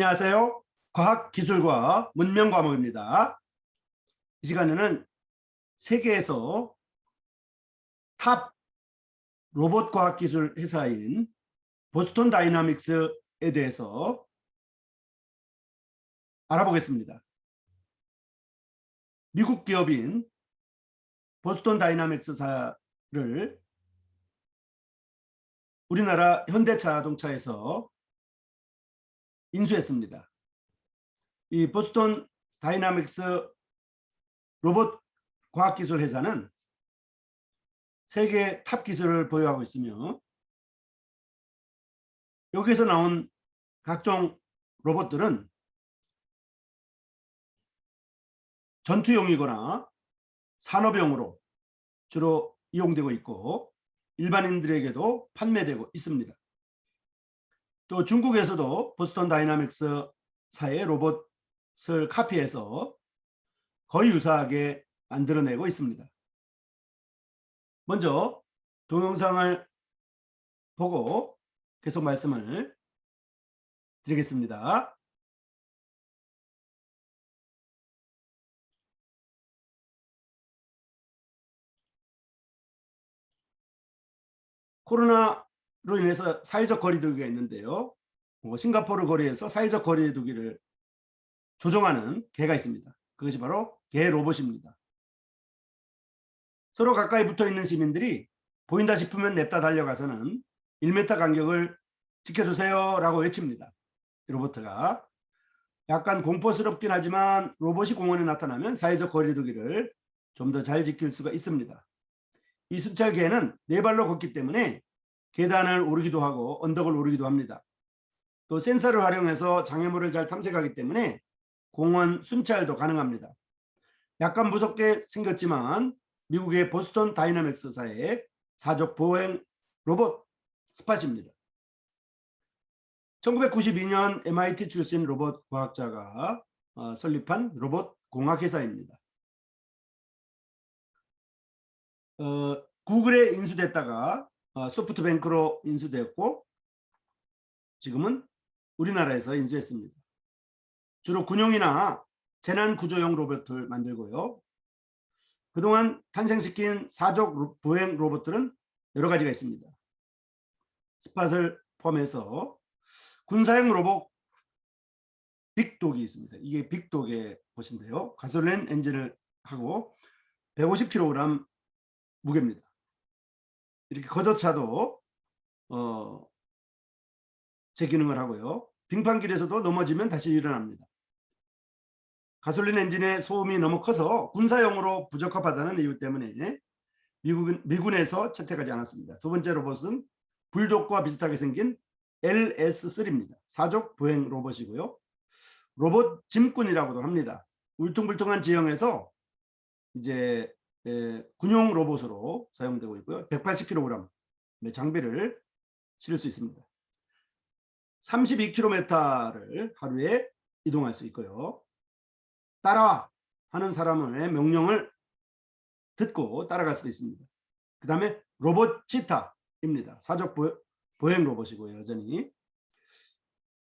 안녕하세요. 과학기술과 문명과목입니다. 이 시간에는 세계에서 탑 로봇 과학기술 회사인 보스턴 다이나믹스에 대해서 알아보겠습니다. 미국 기업인 보스턴 다이나믹스사를 우리나라 현대자동차에서 인수했습니다. 이 보스턴 다이나믹스 로봇 과학기술 회사는 세계 탑 기술을 보유하고 있으며 여기서 나온 각종 로봇들은 전투용이거나 산업용으로 주로 이용되고 있고 일반인들에게도 판매되고 있습니다. 또 중국에서도 보스턴 다이나믹스사의 로봇을 카피해서 거의 유사하게 만들어내고 있습니다. 먼저 동영상을 보고 계속 말씀을 드리겠습니다. 코로나로 인해서 사회적 거리두기가 있는데요. 싱가포르 거리에서 사회적 거리두기를 조정하는 개가 있습니다. 그것이 바로 개 로봇입니다. 서로 가까이 붙어 있는 시민들이 보인다 싶으면 냅다 달려가서는 1m 간격을 지켜주세요 라고 외칩니다. 로봇가 약간 공포스럽긴 하지만 로봇이 공원에 나타나면 사회적 거리두기를 좀 더 잘 지킬 수가 있습니다. 이 순찰개는 4발로 걷기 때문에 계단을 오르기도 하고 언덕을 오르기도 합니다. 또 센서를 활용해서 장애물을 잘 탐색하기 때문에 공원 순찰도 가능합니다. 약간 무섭게 생겼지만 미국의 보스턴 다이나믹스사의 사족 보행 로봇 스팟입니다. 1992년 MIT 출신 로봇 과학자가 설립한 로봇 공학회사입니다. 구글에 인수됐다가 소프트뱅크로 인수됐고 지금은 우리나라에서 인수했습니다. 주로 군용이나 재난구조용 로봇을 만들고요. 그동안 탄생시킨 사족 보행 로봇들은 여러 가지가 있습니다. 스팟을 포함해서 군사용 로봇 빅독이 있습니다. 이게 빅독에 보시면 돼요. 가솔린 엔진을 하고 150kg 무게입니다. 이렇게 걷어차도 제 기능을 하고요. 빙판길에서도 넘어지면 다시 일어납니다. 가솔린 엔진의 소음이 너무 커서 군사용으로 부적합하다는 이유 때문에 미군에서 채택하지 않았습니다. 두 번째 로봇은 불독과 비슷하게 생긴 LS3입니다. 사족 보행 로봇이고요. 로봇 짐꾼이라고도 합니다. 울퉁불퉁한 지형에서 이제 군용 로봇으로 사용되고 있고요. 180kg 장비를 실을 수 있습니다. 32km를 하루에 이동할 수 있고요. 따라와 하는 사람의 명령을 듣고 따라갈 수도 있습니다. 그 다음에 로봇 치타입니다. 사족 보행 로봇이고요. 여전히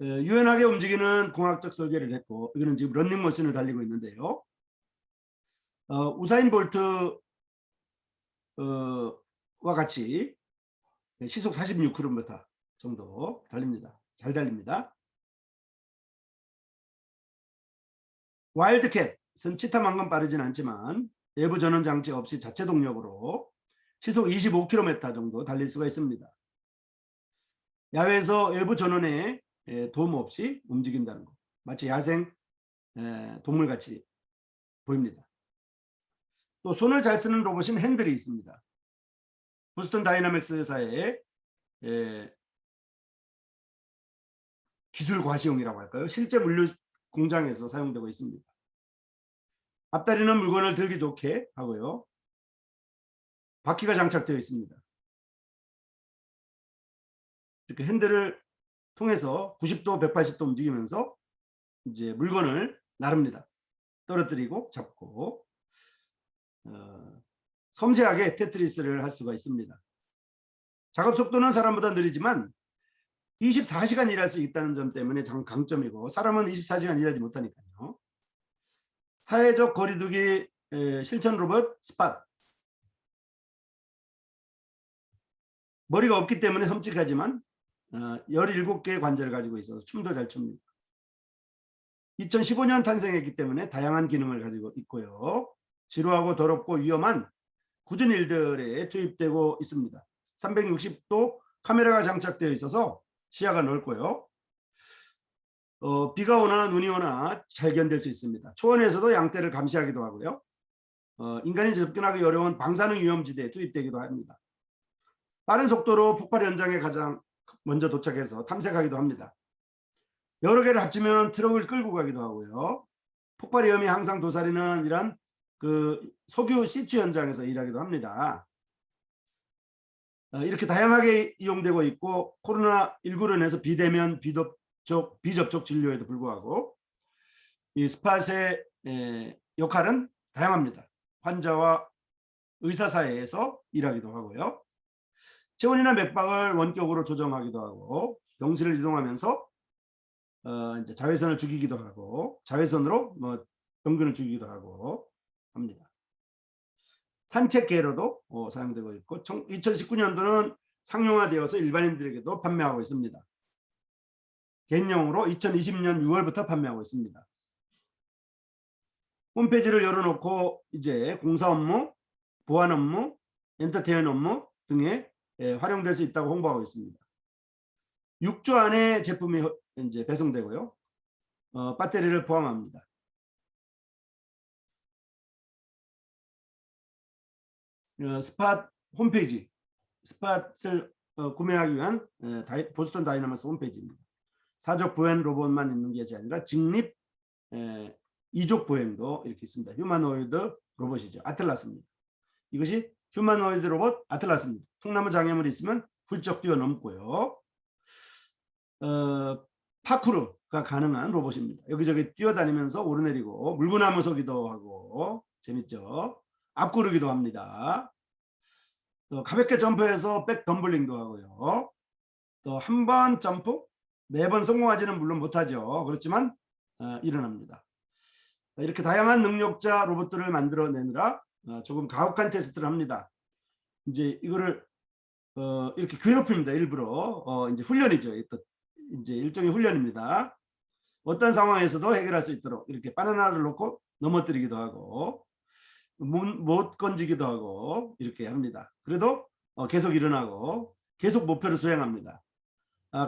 유연하게 움직이는 공학적 설계를 했고 이거는 지금 런닝머신을 달리고 있는데요. 우사인 볼트와 같이 시속 46km 정도 달립니다. 잘 달립니다. 와일드캣은 치타만큼 빠르진 않지만 외부 전원 장치 없이 자체 동력으로 시속 25km 정도 달릴 수가 있습니다. 야외에서 외부 전원에 도움 없이 움직인다는 것. 마치 야생 동물같이 보입니다. 또 손을 잘 쓰는 로봇인 핸들이 있습니다. 보스턴 다이나믹스 회사의 기술 과시용이라고 할까요? 실제 물류 공장에서 사용되고 있습니다. 앞다리는 물건을 들기 좋게 하고요. 바퀴가 장착되어 있습니다. 이렇게 핸들을 통해서 90도, 180도 움직이면서 이제 물건을 나릅니다. 떨어뜨리고 잡고 섬세하게 테트리스를 할 수가 있습니다. 작업 속도는 사람보다 느리지만 24시간 일할 수 있다는 점 때문에 강점이고, 사람은 24시간 일하지 못하니까요. 사회적 거리두기 실천 로봇 스팟. 머리가 없기 때문에 섬뜩하지만 17개의 관절을 가지고 있어서 춤도 잘 춥니다. 2015년 탄생했기 때문에 다양한 기능을 가지고 있고요. 지루하고 더럽고 위험한 굳은 일들에 투입되고 있습니다. 360도 카메라가 장착되어 있어서 시야가 넓고요. 비가 오나 눈이 오나 잘 견딜 수 있습니다. 초원에서도 양떼를 감시하기도 하고요. 인간이 접근하기 어려운 방사능 위험지대에 투입되기도 합니다. 빠른 속도로 폭발 현장에 가장 먼저 도착해서 탐색하기도 합니다. 여러 개를 합치면 트럭을 끌고 가기도 하고요. 폭발 위험이 항상 도사리는 이런 석유 시추 현장에서 일하기도 합니다. 이렇게 다양하게 이용되고 있고, 코로나19로 인해서 비대면 비접촉 진료에도 불구하고 이 스팟의 역할은 다양합니다. 환자와 의사 사이에서 일하기도 하고요. 체온이나 맥박을 원격으로 조정하기도 하고, 병실을 이동하면서 이제 자외선을 죽이기도 하고, 자외선으로 병균을 죽이기도 하고 합니다. 산책계로도 사용되고 있고, 2019년도는 상용화되어서 일반인들에게도 판매하고 있습니다. 개인용으로 2020년 6월부터 판매하고 있습니다. 홈페이지를 열어놓고 이제 공사 업무, 보안 업무, 엔터테인 업무 등에 활용될 수 있다고 홍보하고 있습니다. 6주 안에 제품이 이제 배송되고요. 배터리를 포함합니다. 스팟 홈페이지, 스팟을 구매하기 위한 보스턴 다이나믹스 홈페이지입니다. 사족 보행 로봇만 있는 것이 아니라 직립 이족 보행도 이렇게 있습니다. 휴머노이드 로봇이죠. 아틀라스입니다. 이것이 휴머노이드 로봇 아틀라스입니다. 통나무 장애물이 있으면 훌쩍 뛰어넘고요. 파쿠르가 가능한 로봇입니다. 여기저기 뛰어다니면서 오르내리고 물구나무 서기도 하고 재밌죠. 앞구르기도 합니다. 또 가볍게 점프해서 백 덤블링도 하고요. 또 한 번 점프, 매번 성공하지는 물론 못하죠. 그렇지만 일어납니다. 이렇게 다양한 능력자 로봇들을 만들어내느라 조금 가혹한 테스트를 합니다. 이제 이거를 이렇게 괴롭힙니다. 일부러 이제 훈련이죠. 이제 일종의 훈련입니다. 어떤 상황에서도 해결할 수 있도록 이렇게 바나나를 놓고 넘어뜨리기도 하고 못 건지기도 하고 이렇게 합니다. 그래도 계속 일어나고 계속 목표를 수행합니다.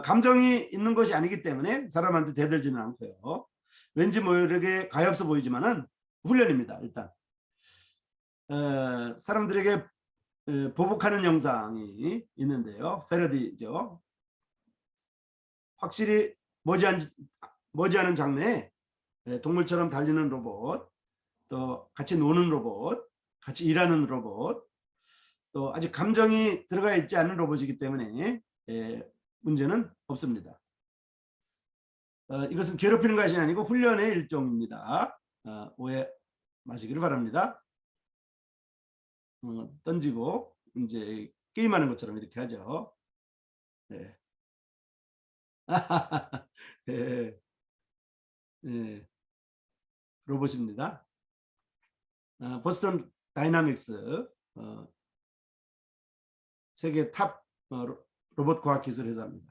감정이 있는 것이 아니기 때문에 사람한테 대들지는 않고요. 왠지 모르게 가엾어 보이지만은 훈련입니다. 일단 사람들에게 보복하는 영상이 있는데요. 패러디죠. 확실히 머지않은 장래에 동물처럼 달리는 로봇, 또 같이 노는 로봇, 같이 일하는 로봇, 또 아직 감정이 들어가 있지 않은 로봇이기 때문에 문제는 없습니다. 이것은 괴롭히는 것이 아니고 훈련의 일종입니다. 오해 마시기를 바랍니다. 던지고 이제 게임하는 것처럼 이렇게 하죠. 네. 네. 네. 로봇입니다. 보스턴 다이나믹스 세계 탑 로봇 과학 기술 회사입니다.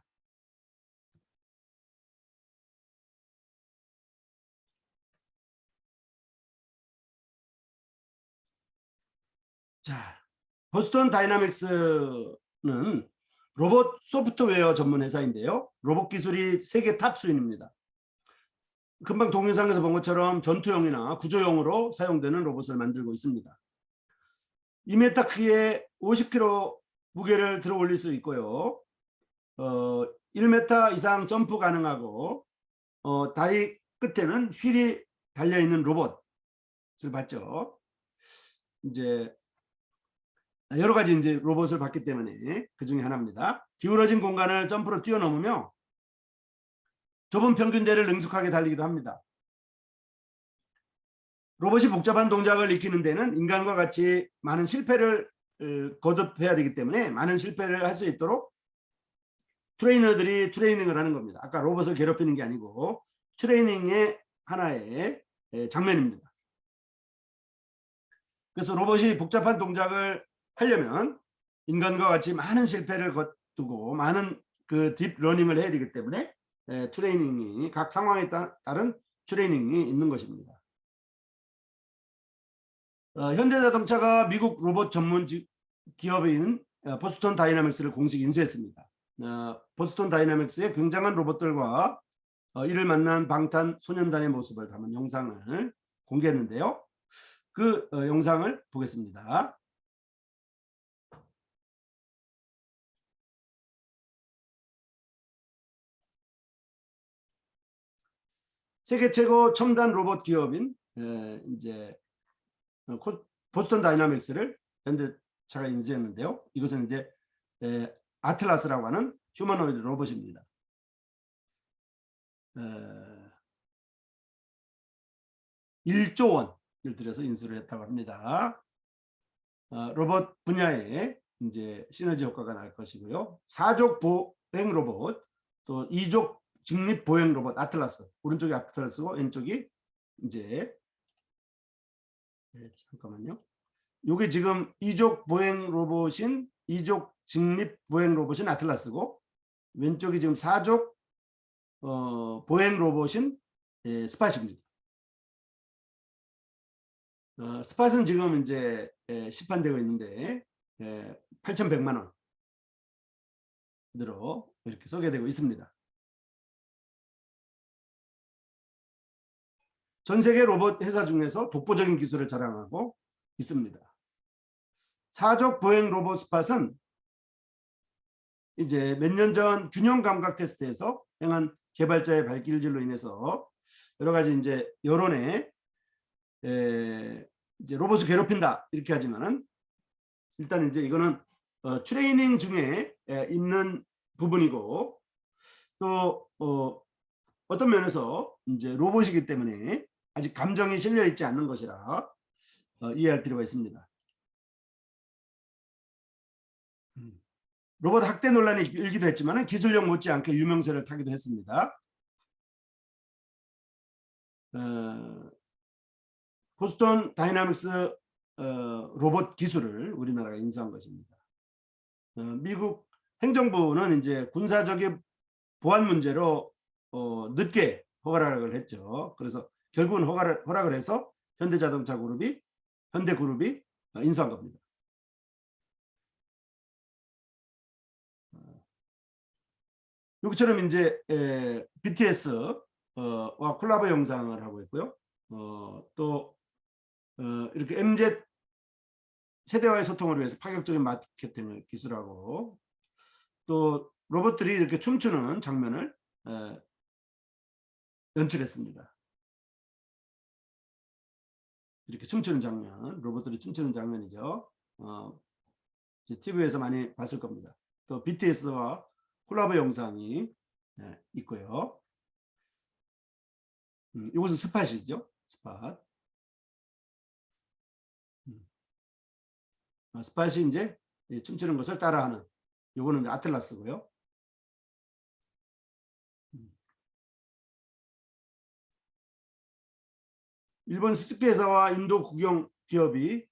자, 보스턴 다이나믹스는 로봇 소프트웨어 전문 회사인데요. 로봇 기술이 세계 탑 수준입니다. 금방 동영상에서 본 것처럼 전투용이나 구조용으로 사용되는 로봇을 만들고 있습니다. 2m 크기에 50kg 무게를 들어 올릴 수 있고요. 1m 이상 점프 가능하고 다리 끝에는 휠이 달려있는 로봇을 봤죠. 이제 여러 가지 이제 로봇을 봤기 때문에 그 중에 하나입니다. 기울어진 공간을 점프로 뛰어넘으며 좁은 평균대를 능숙하게 달리기도 합니다. 로봇이 복잡한 동작을 익히는 데는 인간과 같이 많은 실패를 거듭해야 되기 때문에 많은 실패를 할 수 있도록 트레이너들이 트레이닝을 하는 겁니다. 아까 로봇을 괴롭히는 게 아니고 트레이닝의 하나의 장면입니다. 그래서 로봇이 복잡한 동작을 하려면 인간과 같이 많은 실패를 거두고 많은 그 딥러닝을 해야 되기 때문에 트레이닝이 각 상황에 따른 트레이닝이 있는 것입니다. 현대자동차가 미국 로봇 전문 기업인 보스턴 다이나믹스를 공식 인수했습니다. 보스턴 다이나믹스의 굉장한 로봇들과 이를 만난 방탄소년단의 모습을 담은 영상을 공개했는데요. 그 영상을 보겠습니다. 세계 최고 첨단 로봇 기업인 이제 보스턴 다이나믹스를 현대차가 인수했는데요. 이것은 이제 아틀라스라고 하는 휴머노이드 로봇입니다. 1조 원을 들여서 인수를 했다고 합니다. 로봇 분야에 이제 시너지 효과가 날 것이고요. 4족 보행 로봇, 또 2족 직립 보행 로봇 아틀라스, 오른쪽이 아틀라스고 왼쪽이 이제 잠깐만요. 이게 지금 2족 보행 로봇인 2족 직립 보행 로봇인 아틀라스고 왼쪽이 지금 4족 보행 로봇인 스팟입니다. 스팟은 지금 이제 시판되고 있는데 8,100만 원으로 이렇게 소개되고 있습니다. 전 세계 로봇 회사 중에서 독보적인 기술을 자랑하고 있습니다. 4족 보행 로봇 스팟은 이제 몇 년 전 균형 감각 테스트에서 행한 개발자의 발길질로 인해서 여러 가지 이제 여론에 이제 로봇을 괴롭힌다 이렇게 하지만은 일단 이제 이거는 트레이닝 중에 있는 부분이고 또 어떤 면에서 이제 로봇이기 때문에 아직 감정이 실려 있지 않는 것이라 이해할 필요가 있습니다. 로봇 학대 논란이 일기도 했지만 기술력 못지않게 유명세를 타기도 했습니다. 보스턴 다이나믹스 로봇 기술을 우리나라가 인수한 것입니다. 미국 행정부는 이제 군사적인 보안 문제로 늦게 허가를 했죠. 그래서 결국은 허락을 해서 현대자동차 현대그룹이 인수한 겁니다. 여기처럼 이제 BTS와 콜라보 영상을 하고 있고요. 또 이렇게 MZ 세대와의 소통을 위해서 파격적인 마케팅을 기술하고 또 로봇들이 이렇게 춤추는 장면을 연출했습니다. 이렇게 춤추는 장면, 로봇들이 춤추는 장면이죠. TV에서 많이 봤을 겁니다. 또 BTS와 콜라보 영상이 있고요. 이것은 스팟이죠. 스팟. 스팟이 이제 춤추는 것을 따라하는 요거는 아틀라스고요. 일본 수스케 회사와 인도 국영 기업이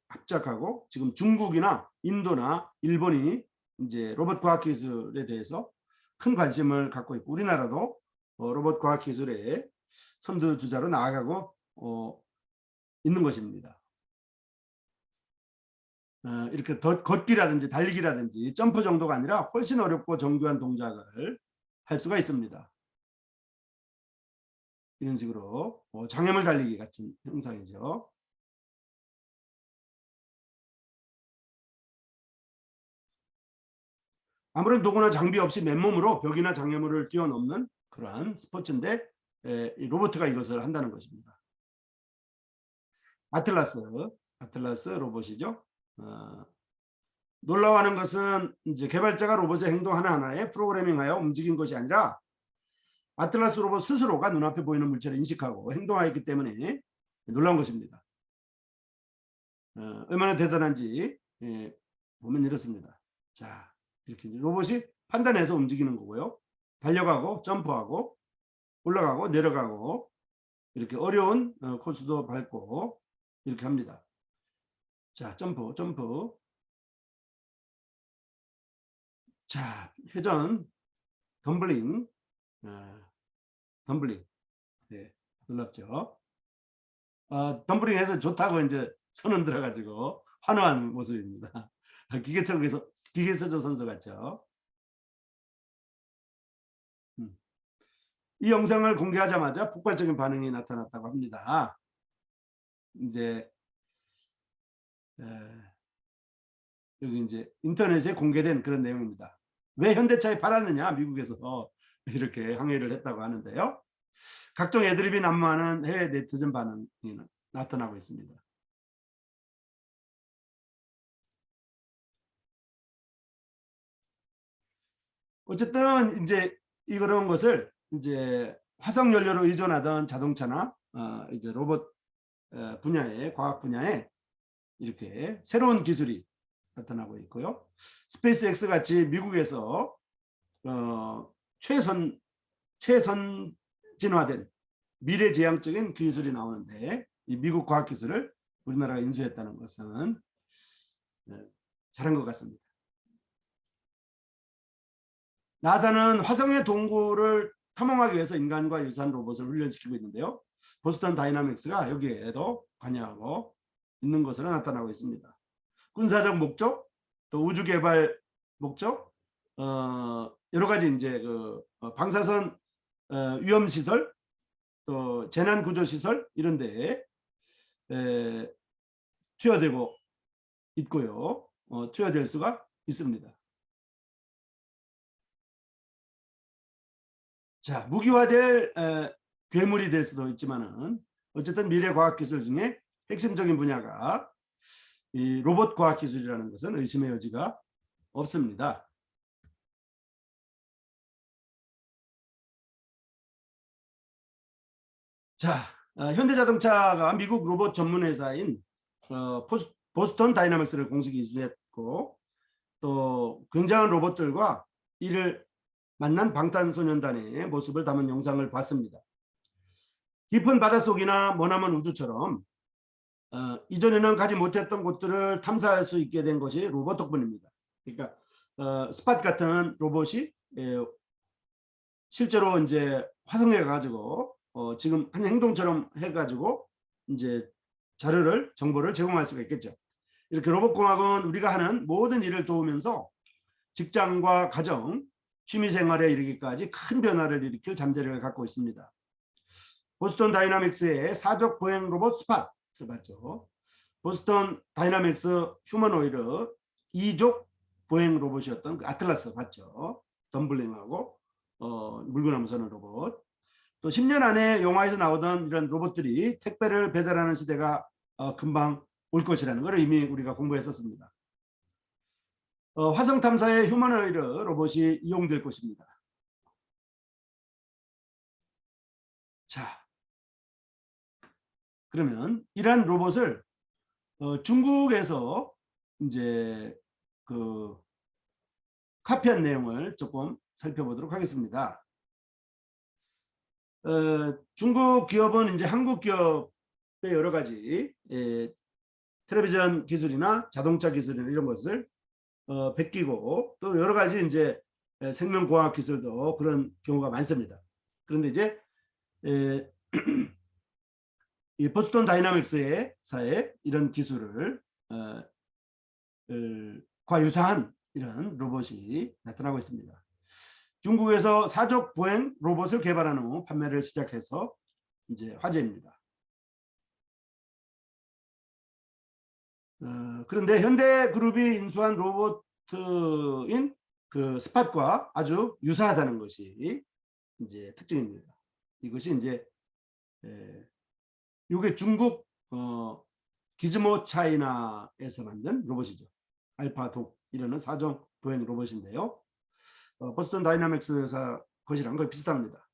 합작하고 지금 중국이나 인도나 일본이 이제 로봇 과학 기술에 대해서 큰 관심을 갖고 있고 우리나라도 로봇 과학 기술의 선두주자로 나아가고 있는 것입니다. 이렇게 걷기라든지 달리기라든지 점프 정도가 아니라 훨씬 어렵고 정교한 동작을 할 수가 있습니다. 이런 식으로 장애물 달리기 같은 형상이죠. 아무런 도구나 장비 없이 맨몸으로 벽이나 장애물을 뛰어넘는 그러한 스포츠인데 로봇가 이것을 한다는 것입니다. 아틀라스 로봇이죠. 놀라워하는 것은 이제 개발자가 로봇의 행동 하나하나에 프로그래밍하여 움직인 것이 아니라 아틀라스 로봇 스스로가 눈앞에 보이는 물체를 인식하고 행동하였기 때문에 놀라운 것입니다. 얼마나 대단한지 보면 이렇습니다. 자, 이렇게 로봇이 판단해서 움직이는 거고요. 달려가고 점프하고 올라가고 내려가고 이렇게 어려운 코스도 밟고 이렇게 합니다. 자, 점프, 점프. 자, 회전, 덤블링, 덤블링. 네, 놀랍죠? 덤블링 해서 좋다고 이제 선언 들어가지고 환호한 모습입니다. 기계체조 선수 같죠? 이 영상을 공개하자마자 폭발적인 반응이 나타났다고 합니다. 이제 여기 이제 인터넷에 공개된 그런 내용입니다. 왜 현대차에 팔았느냐 미국에서 이렇게 항의를 했다고 하는데요. 각종 애드립이 난무하는 해외 네티즌 반응이 나타나고 있습니다. 어쨌든 이제 이런 것을 이제 화석 연료로 의존하던 자동차나 이제 로봇 분야에 과학 분야에 이렇게 새로운 기술이 나타나고 있고요. 스페이스X 같이 미국에서 최선진화된 미래지향적인 기술이 나오는데 이 미국 과학기술을 우리나라가 인수했다는 것은 잘한 것 같습니다. 나사는 화성의 동굴을 탐험하기 위해서 인간과 유사한 로봇을 훈련시키고 있는데요. 보스턴 다이나믹스가 여기에도 관여하고 있는 것으로 나타나고 있습니다. 군사적 목적, 또 우주 개발 목적, 여러 가지 이제 방사선 위험 시설, 또 재난 구조 시설 이런 데에 투여되고 있고요. 투여될 수가 있습니다. 자, 무기화될 괴물이 될 수도 있지만은 어쨌든 미래 과학 기술 중에 핵심적인 분야가 이 로봇 과학 기술이라는 것은 의심의 여지가 없습니다. 자, 현대자동차가 미국 로봇 전문 회사인 보스턴 다이나믹스를 공식 인수했고 또 굉장한 로봇들과 이를 만난 방탄소년단의 모습을 담은 영상을 봤습니다. 깊은 바닷속이나 머나먼 우주처럼 이전에는 가지 못했던 곳들을 탐사할 수 있게 된 것이 로봇 덕분입니다. 그러니까 스팟 같은 로봇이 실제로 이제 화성에 가지고 지금 한 행동처럼 해가지고 이제 정보를 제공할 수가 있겠죠. 이렇게 로봇공학은 우리가 하는 모든 일을 도우면서 직장과 가정, 취미생활에 이르기까지 큰 변화를 일으킬 잠재력을 갖고 있습니다. 보스턴 다이나믹스의 사적 보행 로봇 스팟 봤죠. 보스턴 다이나믹스 휴머노이드 2족 보행 로봇이었던 그 아틀라스 봤죠. 덤블링하고 물구나무 서는 로봇. 또 10년 안에 영화에서 나오던 이런 로봇들이 택배를 배달하는 시대가 금방 올 것이라는 걸 이미 우리가 공부했었습니다. 화성 탐사에 휴머노이드 로봇이 이용될 것입니다. 자, 그러면 이러한 로봇을 중국에서 이제 카피한 내용을 조금 살펴보도록 하겠습니다. 중국 기업은 이제 한국 기업의 여러 가지 텔레비전 기술이나 자동차 기술이나 이런 것을 베끼고 또 여러 가지 이제 생명공학 기술도 그런 경우가 많습니다. 그런데 이제 이 보스턴 다이나믹스의 사에 이런 기술을 과 유사한 이런 로봇이 나타나고 있습니다. 중국에서 사족 보행 로봇을 개발한 후 판매를 시작해서 이제 화제입니다. 그런데 현대그룹이 인수한 로봇인 그 스팟과 아주 유사하다는 것이 이제 특징입니다. 이것이 이제 이게 중국 기즈모 차이나에서 만든 로봇이죠. 알파독 이라는 사정 보행 로봇인데요. 보스턴 다이나믹스 회사 것이랑 거의 비슷합니다.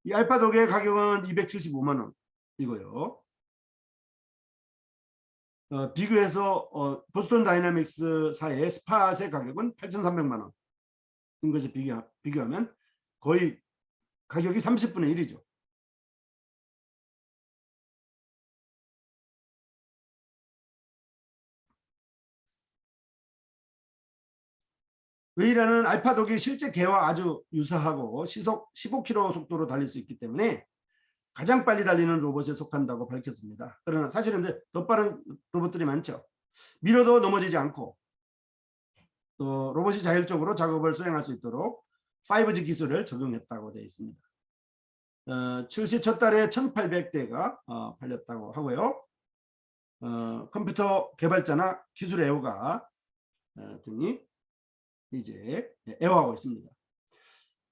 이 알파독의 가격은 275만 원이고요. 비교해서 보스턴 다이나믹스사의 스팟의 가격은 8,300만 원인 것에 비교하면 거의 가격이 30분의 1이죠. 웨이라는 알파독이 실제 개와 아주 유사하고 시속 15km 속도로 달릴 수 있기 때문에 가장 빨리 달리는 로봇에 속한다고 밝혔습니다. 그러나 사실은 더 빠른 로봇들이 많죠. 밀어도 넘어지지 않고 또 로봇이 자율적으로 작업을 수행할 수 있도록 5G 기술을 적용했다고 되어 있습니다. 출시 첫 달에 1,800대가 팔렸다고 하고요. 컴퓨터 개발자나 기술 애호가 등이 이제 애호하고 있습니다.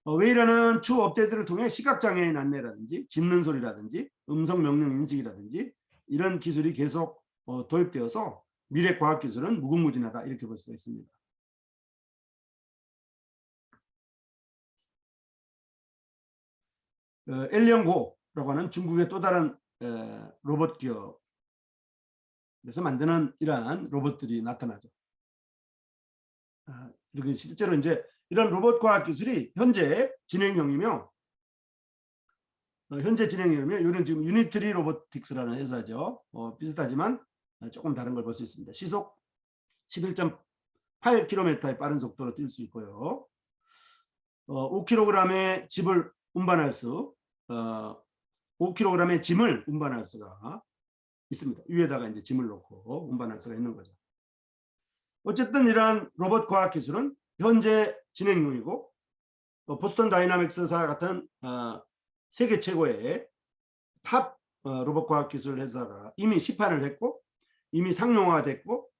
웨이라는 추후 업데이트를 통해 시각장애인 안내라든지 짖는 소리라든지 음성 명령 인식이라든지 이런 기술이 계속 도입되어서 미래 과학기술은 무궁무진하다 이렇게 볼 수가 있습니다. 엘리언고라고 하는 중국의 또 다른 로봇 기업에서 만드는 이러한 로봇들이 나타나죠. 이렇게 실제로 이제 이런 로봇 과학 기술이 현재 진행형이며 이런 지금 유니트리 로보틱스라는 회사죠. 비슷하지만 조금 다른 걸 볼 수 있습니다. 시속 11.8km의 빠른 속도로 뛸 수 있고요. 5kg의 집을 운반할 수, 5kg의 짐을 운반할 수가 있습니다. 위에다가 이제 짐을 놓고 운반할 수가 있는 거죠. 어쨌든 이러한 로봇 과학 기술은 현재 진행형이고 보스턴 다이나믹스사 같은 세계 최고의 탑 로봇 과학 기술 회사가 이미 시판을 했고 이미 상용화됐고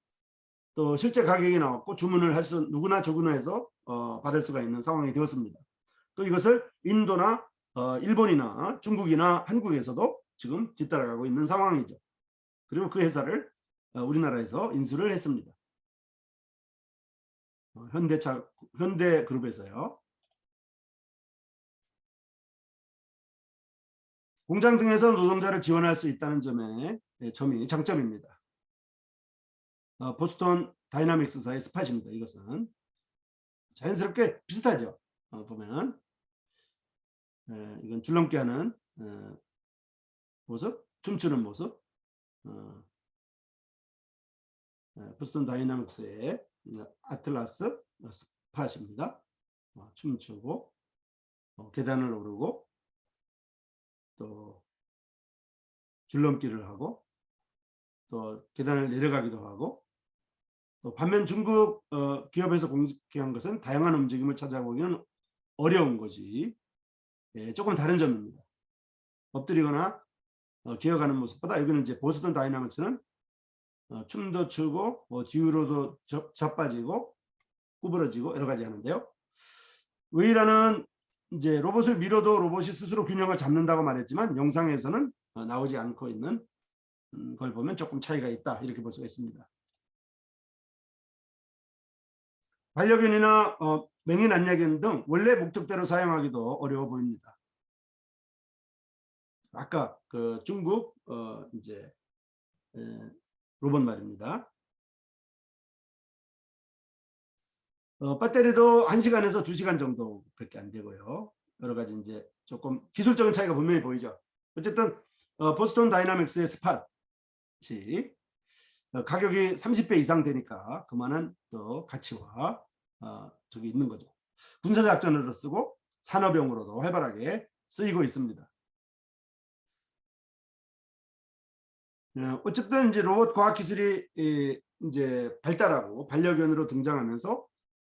또 실제 가격이 나왔고 주문을 할 수 누구나 주문해서 받을 수가 있는 상황이 되었습니다. 또 이것을 인도나 일본이나 중국이나 한국에서도 지금 뒤따라가고 있는 상황이죠. 그리고 그 회사를 우리나라에서 인수를 했습니다. 현대그룹에서요. 공장 등에서 노동자를 지원할 수 있다는 점이 장점입니다. 보스턴 다이나믹스사의 스팟입니다. 이것은 자연스럽게 비슷하죠. 보면 이건 줄넘기 하는 모습, 춤추는 모습. 보스턴 다이나믹스의 아틀라스 스팟입니다. 춤추고 계단을 오르고 또 줄넘기를 하고 또 계단을 내려가기도 하고 또 반면 중국 기업에서 공개한 것은 다양한 움직임을 찾아보기는 어려운 것이 조금 다른 점입니다. 엎드리거나 기어가는 모습보다 여기는 이제 보스턴 다이나믹스는 춤도 추고 뒤로도 자빠지고 구부러지고 여러 가지 하는데요. 웨이라는 이제 로봇을 밀어도 로봇이 스스로 균형을 잡는다고 말했지만 영상에서는 나오지 않고 있는 걸 보면 조금 차이가 있다 이렇게 볼 수가 있습니다. 반려견이나 맹인 안야견 등 원래 목적대로 사용하기도 어려워 보입니다. 아까 그 중국 이제 로봇 말입니다. 배터리도 1시간에서 2시간 정도밖에 안 되고요. 여러 가지 이제 조금 기술적인 차이가 분명히 보이죠. 어쨌든 보스턴 다이나믹스의 스팟이 가격이 30배 이상 되니까 그만한 또 가치와 저기 있는 거죠. 군사작전으로 쓰고 산업용으로도 활발하게 쓰이고 있습니다. 어쨌든 이제 로봇 과학 기술이 이제 발달하고 반려견으로 등장하면서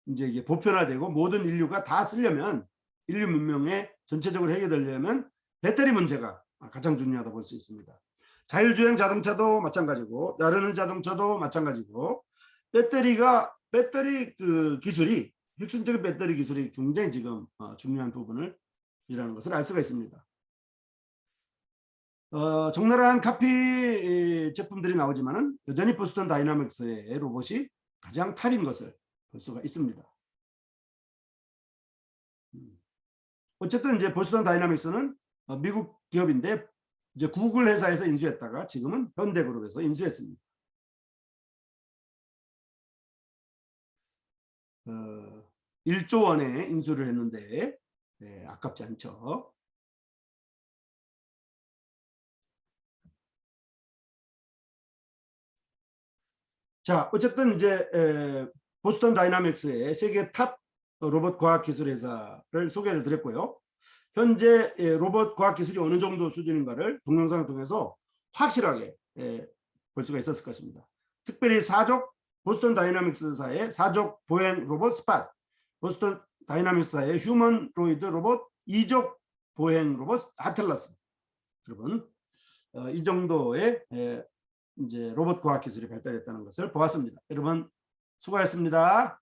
이제 이게 보편화되고 모든 인류가 다 쓰려면 인류 문명에 전체적으로 해결되려면 배터리 문제가 가장 중요하다고 볼 수 있습니다. 자율주행 자동차도 마찬가지고 나르는 자동차도 마찬가지고 배터리 그 기술이 핵심적인 배터리 기술이 굉장히 지금 중요한 부분을 이라는 것을 알 수가 있습니다. 적나라한 카피 제품들이 나오지만은 여전히 보스턴 다이나믹스의 로봇이 가장 탑인 것을 볼 수가 있습니다. 어쨌든 이제 보스턴 다이나믹스는 미국 기업인데 이제 구글 회사에서 인수했다가 지금은 현대그룹에서 인수했습니다. 1조 원에 인수를 했는데 아깝지 않죠. 자, 어쨌든 이제 보스턴 다이나믹스의 세계 탑 로봇 과학 기술 회사를 소개를 드렸고요. 현재 로봇 과학 기술이 어느 정도 수준인가를 동영상을 통해서 확실하게 볼 수가 있었을 것입니다. 특별히 보스턴 다이나믹스사의 사족 보행 로봇 스팟, 보스턴 다이나믹스사의 휴먼로이드 로봇 2족 보행 로봇 아틀라스. 여러분, 이 정도의 이제 로봇 과학 기술이 발달했다는 것을 보았습니다. 여러분 수고하셨습니다.